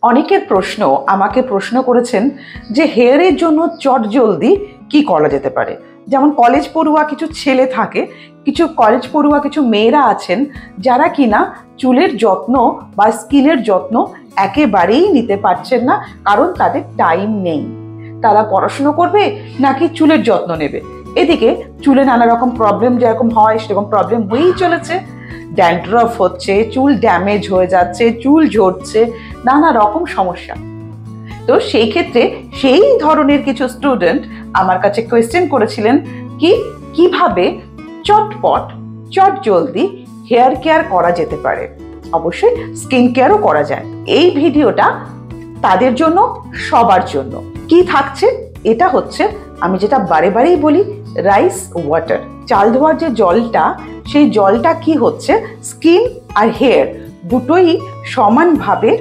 অনেকের প্রশ্ন আমাকে প্রশ্ন করেছেন যে হেয়ারের জন্য চটজলদি কি করা যেতে পারে। যেমন কলেজ পড়ুয়া কিছু ছেলে থাকে, কিছু কলেজ পড়ুয়া কিছু মেয়েরা আছেন যারা কিনা চুলের যত্ন বা স্কিনের যত্ন একেবারেই নিতে পারছেন না, কারণ তাদের টাইম নেই। তারা পড়াশুনো করবে নাকি চুলের যত্ন নেবে। এদিকে চুলে নানা রকম প্রবলেম যেরকম হয় সেরকম প্রবলেম হয়েই চলেছে। ড্যান্ড্রফ হচ্ছে, চুল ড্যামেজ হয়ে যাচ্ছে, চুল ঝরছে, নানা রকম সমস্যা। তো সেই ক্ষেত্রে সেই ধরনের কিছু স্টুডেন্ট আমার কাছে কোয়েশ্চেন করেছিলেন কিভাবে চটপট চটজলদি হেয়ার কেয়ার করা যেতে পারে, অবশ্যই স্কিন কেয়ারও করা যায়। এই ভিডিওটা তাদের জন্য, সবার জন্য। কি থাকছে, এটা হচ্ছে আমি যেটা বারে বারেই বলি, রাইস ওয়াটার। চাল ধোয়ার যে জলটা, সেই জলটা কি হচ্ছে স্কিন আর হেয়ার দুটোই সমানভাবে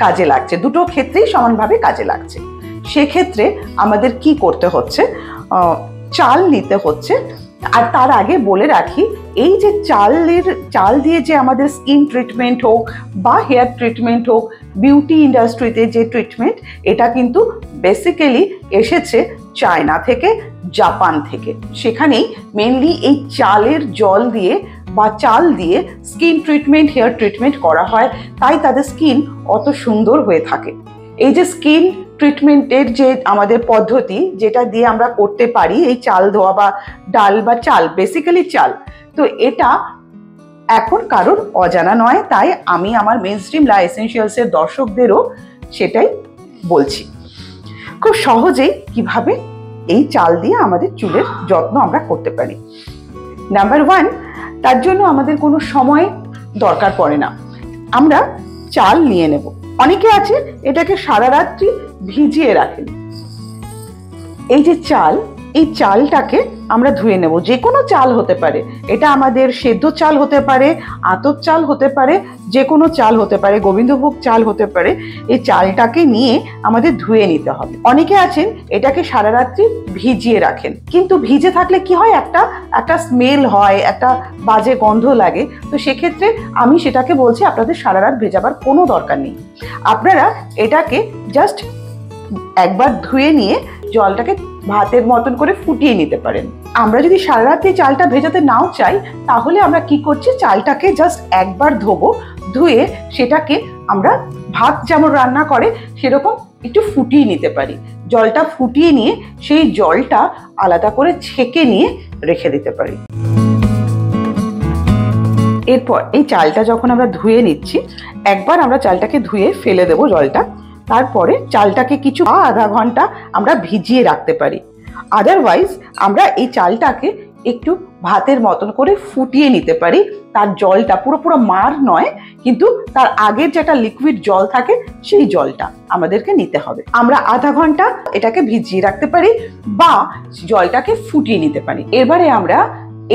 কাজে লাগছে, দুটো ক্ষেত্রেই সমানভাবে কাজে লাগছে। সেক্ষেত্রে আমাদের কি করতে হচ্ছে, চাল নিতে হচ্ছে। আর তার আগে বলে রাখি, এই যে চাল দিয়ে যে আমাদের স্কিন ট্রিটমেন্ট হোক বা হেয়ার ট্রিটমেন্ট হোক, বিউটি ইন্ডাস্ট্রিতে যে ট্রিটমেন্ট, এটা কিন্তু বেসিক্যালি এসেছে চায়না থেকে, জাপান থেকে। সেখানেই মেনলি এই চালের জল দিয়ে বা চাল দিয়ে স্কিন ট্রিটমেন্ট, হেয়ার ট্রিটমেন্ট করা হয়, তাই তাদের স্কিন অত সুন্দর হয়ে থাকে। এই যে স্কিন ট্রিটমেন্টের যে আমাদের পদ্ধতি, যেটা দিয়ে আমরা করতে পারি এই চাল ধোয়া বা ডাল বা চাল, বেসিক্যালি চাল, তো এটা এখন কারোর অজানা নয়। তাই আমি আমার মেইনস্ট্রিম লা এসেনশিয়ালসের দর্শকদেরও সেটাই বলছি, খুব সহজেই কিভাবে এই চাল দিয়ে আমাদের চুলের যত্ন আমরা করতে পারি। নাম্বার 1, তার জন্য আমাদের কোনো সময় দরকার পড়ে না। আমরা চাল নিয়ে নেব। অনেকে আছে এটাকে সারা রাত্রি ভিজিয়ে রাখেন। এই যে চাল, এই চালটাকে আমরা ধুয়ে নেব। যে কোনো চাল হতে পারে, এটা আমাদের সেদ্ধ চাল হতে পারে, আতপ চাল হতে পারে, যে কোনো চাল হতে পারে, গোবিন্দভোগ চাল হতে পারে। এই চালটাকে নিয়ে আমাদের ধুয়ে নিতে হবে। অনেকে আছেন এটাকে সারা রাত্রি ভিজিয়ে রাখেন, কিন্তু ভিজে থাকলে কি হয়, একটা স্মেল হয়, একটা বাজে গন্ধ লাগে। তো সেক্ষেত্রে আমি সেটাকে বলছি আপনাদের সারা রাত ভেজাবার কোনো দরকার নেই। আপনারা এটাকে জাস্ট একবার ধুয়ে নিয়ে জলটাকে ভাতের মতন করে ফুটিয়ে নিতে পারেন। আমরা যদি সারা রাত এই চালটা ভেজাতে নাও চাই, তাহলে আমরা কি করছি, চালটাকে জাস্ট একবার ধোবো, ধুয়ে সেটাকে আমরা ভাত যেমন রান্না করে সেরকম একটু ফুটিয়ে নিতে পারি। জলটা ফুটিয়ে নিয়ে সেই জলটা আলাদা করে ছেঁকে নিয়ে রেখে দিতে পারি। এরপর এই চালটা যখন আমরা ধুয়ে নিচ্ছি, একবার আমরা চালটাকে ধুয়ে ফেলে দেবো জলটা। তারপরে চালটাকে কিছু আধা ঘন্টা আমরা ভিজিয়ে রাখতে পারি। আদারওয়াইজ আমরা এই চালটাকে একটু ভাতের মতন করে ফুটিয়ে নিতে পারি। তার জলটা পুরো মার নয়, কিন্তু তার আগের যেটা লিকুইড জল থাকে সেই জলটা আমাদেরকে নিতে হবে। আমরা আধা ঘন্টা এটাকে ভিজিয়ে রাখতে পারি বা জলটাকে ফুটিয়ে নিতে পারি। এবারে আমরা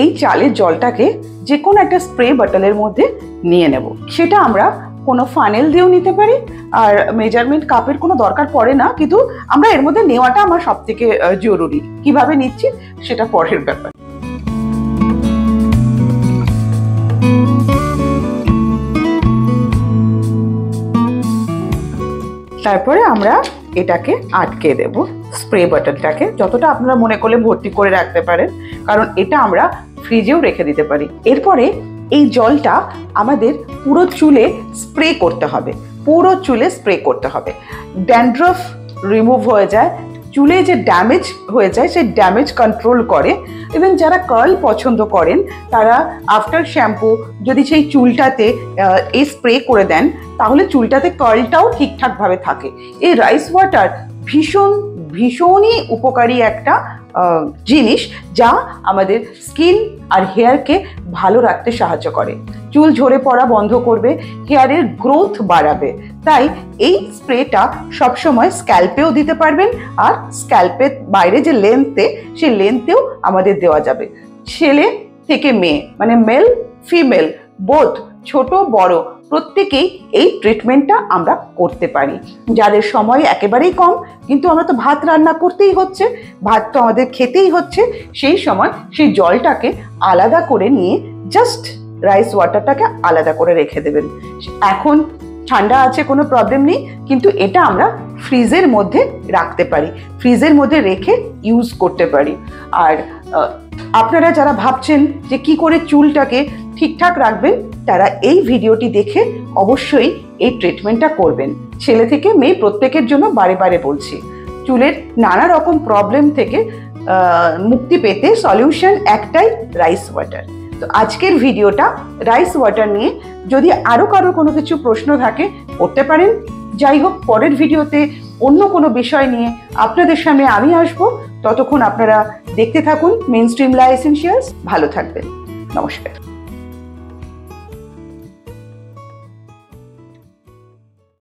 এই চালের জলটাকে যে কোনো একটা স্প্রে বটলের মধ্যে নিয়ে নেব। সেটা আমরা কোনো ফানেল দিয়েও নিতে পারি, আর মেজারমেন্ট কাপের কোনো দরকার পড়ে না, কিন্তু আমরা এর মধ্যে নেওয়াটা আমার সব থেকে জরুরি। কিভাবে নিচ্ছি সেটা পরের ব্যাপার। তারপরে আমরা এটাকে আটকে দেব। স্প্রে বটলটাকে যতটা আপনারা মনে করলে ভর্তি করে রাখতে পারেন, কারণ এটা আমরা ফ্রিজেও রেখে দিতে পারি। এরপরে এই জলটা আমাদের পুরো চুলে স্প্রে করতে হবে, পুরো চুলে স্প্রে করতে হবে। ড্যান্ড্রফ রিমুভ হয়ে যায়, চুলে যে ড্যামেজ হয়ে যায় সেই ড্যামেজ কন্ট্রোল করে। ইভেন যারা কার্ল পছন্দ করেন, তারা আফটার শ্যাম্পু যদি সেই চুলটাতে এই স্প্রে করে দেন, তাহলে চুলটাতে কার্লটাও ঠিকঠাকভাবে থাকে। এই রাইস ওয়াটার ভীষণই উপকারী একটা জিনিস, যা আমাদের স্কিন আর হেয়ারকে ভালো রাখতে সাহায্য করে। চুল ঝরে পড়া বন্ধ করবে, হেয়ারের গ্রোথ বাড়াবে। তাই এই স্প্রেটা সবসময় স্ক্যাল্পেও দিতে পারবেন, আর স্ক্যাল্পের বাইরে যে লেন্থে, সেই লেন্থেও আমাদের দেওয়া যাবে। ছেলে থেকে মেয়ে, মানে মেল ফিমেল বোথ, ছোট বড় প্রত্যেকেই এই ট্রিটমেন্টটা আমরা করতে পারি। যাদের সময় একেবারেই কম, কিন্তু আমরা তো ভাত রান্না করতেই হচ্ছে, ভাত তো আমাদের খেতেই হচ্ছে, সেই সময় সেই জলটাকে আলাদা করে নিয়ে জাস্ট রাইস ওয়াটারটাকে আলাদা করে রেখে দেবেন। এখন ঠান্ডা আছে কোনো প্রবলেম নেই, কিন্তু এটা আমরা ফ্রিজের মধ্যে রাখতে পারি, ফ্রিজের মধ্যে রেখে ইউজ করতে পারি। আর আপনারা যারা ভাবছেন যে কি করে চুলটাকে ঠিকঠাক রাখবেন, তারা এই ভিডিওটি দেখে অবশ্যই এই ট্রিটমেন্টটা করবেন। ছেলে থেকে মেয়ে প্রত্যেকের জন্য বারে বারে বলছি, চুলের নানা রকম প্রবলেম থেকে মুক্তি পেতে সলিউশন একটাই, রাইস ওয়াটার। তো আজকের ভিডিওটা রাইস ওয়াটার নিয়ে। যদি আরও কারোর কোনো কিছু প্রশ্ন থাকে করতে পারেন। যাই হোক, পরের ভিডিওতে অন্য কোনো বিষয় নিয়ে আপনাদের সামনে আমি আসবো। ততক্ষণ আপনারা দেখতে থাকুন মেইনস্ট্রিম লা এসেনশিয়ালস। ভালো থাকবেন। নমস্কার।